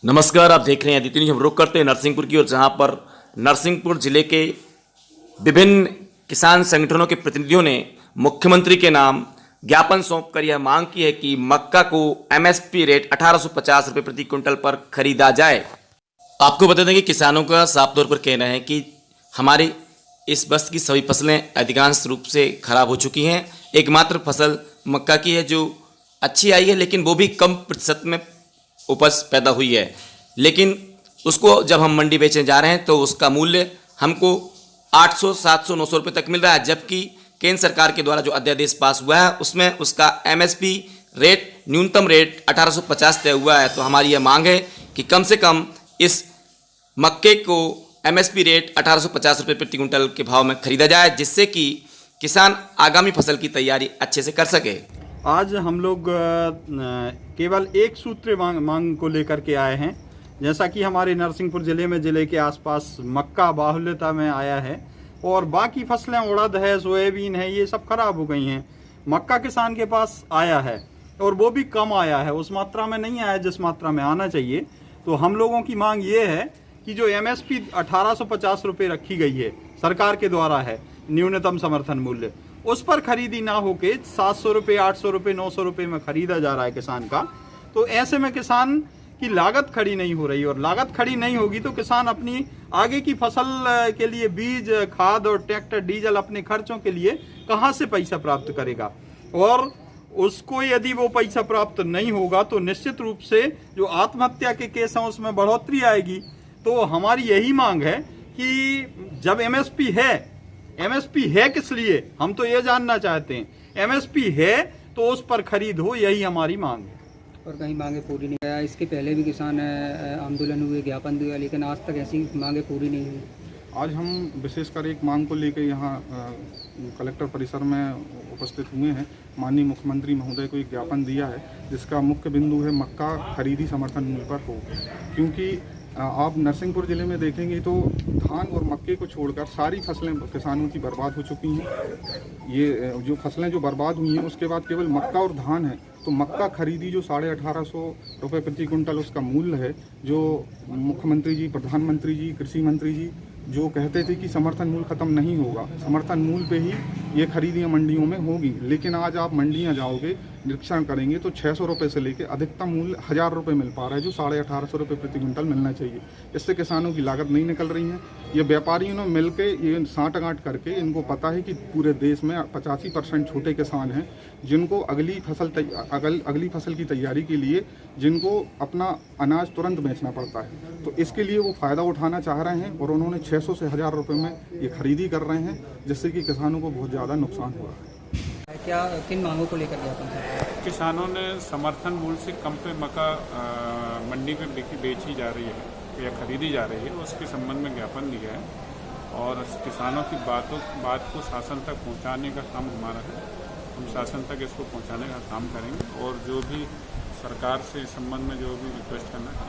नमस्कार, आप देख रहे हैं आदित्य न्यूज। हम रुक करते हैं नरसिंहपुर की ओर, जहां पर नरसिंहपुर जिले के विभिन्न किसान संगठनों के प्रतिनिधियों ने मुख्यमंत्री के नाम ज्ञापन सौंपकर यह मांग की है कि मक्का को एमएसपी रेट 1850 रुपये प्रति क्विंटल पर खरीदा जाए। आपको बता दें कि किसानों का साफ तौर पर कहना है कि हमारी इस वर्ष की सभी फसलें अधिकांश रूप से खराब हो चुकी हैं। एकमात्र फसल मक्का की है जो अच्छी आई है, लेकिन वो भी कम प्रतिशत में उपज पैदा हुई है। लेकिन उसको जब हम मंडी बेचने जा रहे हैं तो उसका मूल्य हमको 800, 700, 900 रुपये तक मिल रहा है, जबकि केंद्र सरकार के द्वारा जो अध्यादेश पास हुआ है उसमें उसका एमएसपी रेट, न्यूनतम रेट 1850 तय हुआ है। तो हमारी यह मांग है कि कम से कम इस मक्के को एमएसपी रेट 1850 रुपये प्रति क्विंटल के भाव में खरीदा जाए, जिससे कि किसान आगामी फसल की तैयारी अच्छे से कर सके। आज हम लोग केवल एक सूत्र मांग को लेकर के आए हैं। जैसा कि हमारे नरसिंहपुर ज़िले में ज़िले के आसपास मक्का बाहुल्यता में आया है और बाकी फसलें उड़द है, सोयाबीन है, ये सब खराब हो गई हैं। मक्का किसान के पास आया है और वो भी कम आया है, उस मात्रा में नहीं आया जिस मात्रा में आना चाहिए। तो हम लोगों की मांग ये है कि जो एमएसपी 1850 रुपये रखी गई है सरकार के द्वारा है, न्यूनतम समर्थन मूल्य, उस पर खरीदी ना होके 700 रुपये, 800 रुपये, 900 रुपये में खरीदा जा रहा है किसान का। तो ऐसे में किसान की लागत खड़ी नहीं हो रही, और लागत खड़ी नहीं होगी तो किसान अपनी आगे की फसल के लिए बीज, खाद और ट्रैक्टर, डीजल, अपने खर्चों के लिए कहाँ से पैसा प्राप्त करेगा। और उसको यदि वो पैसा प्राप्त नहीं होगा तो निश्चित रूप से जो आत्महत्या के केस हैं उसमें बढ़ोतरी आएगी। तो हमारी यही मांग है कि जब एमएसपी है किस लिए, हम तो ये जानना चाहते हैं। एमएसपी है तो उस पर खरीद हो, यही हमारी मांग है। और कहीं मांगे पूरी नहीं हुआ। इसके पहले भी किसान आंदोलन हुए, ज्ञापन दिया, लेकिन आज तक ऐसी मांगे पूरी नहीं हुई। आज हम विशेषकर एक मांग को लेकर यहाँ कलेक्टर परिसर में उपस्थित हुए हैं। माननीय मुख्यमंत्री महोदय को एक ज्ञापन दिया है, जिसका मुख्य बिंदु है मक्का खरीदी समर्थन मूल्य पर हो। क्योंकि आप नरसिंहपुर ज़िले में देखेंगे तो धान और मक्के को छोड़कर सारी फसलें किसानों की बर्बाद हो चुकी हैं। ये जो फसलें जो बर्बाद हुई हैं उसके बाद केवल मक्का और धान है। तो मक्का खरीदी जो 1850 रुपये प्रति क्विंटल उसका मूल्य है, जो मुख्यमंत्री जी, प्रधानमंत्री जी, कृषि मंत्री जी जो कहते थे कि समर्थन मूल्य खत्म नहीं होगा, समर्थन मूल्य पे ही ये खरीदियाँ मंडियों में होगी। लेकिन आज आप मंडियाँ जाओगे, निरीक्षण करेंगे तो 600 रुपये से लेकर अधिकतम मूल्य 1000 रुपये मिल पा रहा है, जो 1850 रुपये प्रति क्विंटल मिलना चाहिए। इससे किसानों की लागत नहीं निकल रही है। ये व्यापारियों ने मिल के ये साँठ-गाँठ करके, इनको पता है कि पूरे देश में 85% छोटे किसान हैं जिनको अगली फसल की तैयारी के लिए जिनको अपना अनाज तुरंत बेचना पड़ता है। तो इसके लिए वो फ़ायदा उठाना चाह रहे हैं और उन्होंने 600 से 1000 रुपये में ये खरीदी कर रहे हैं, जिससे कि किसानों को बहुत ज़्यादा नुकसान हुआ है। क्या किन मांगों को लेकर ज्ञापन? किसानों ने समर्थन मूल्य से कम पे मक्का मंडी में बेची जा रही है या खरीदी जा रही है, उसके संबंध में ज्ञापन दिया है और किसानों की बात को शासन तक पहुंचाने का काम हमारा है। हम शासन तक इसको पहुंचाने का काम करेंगे और जो भी सरकार से इस संबंध में जो भी रिक्वेस्ट करना है।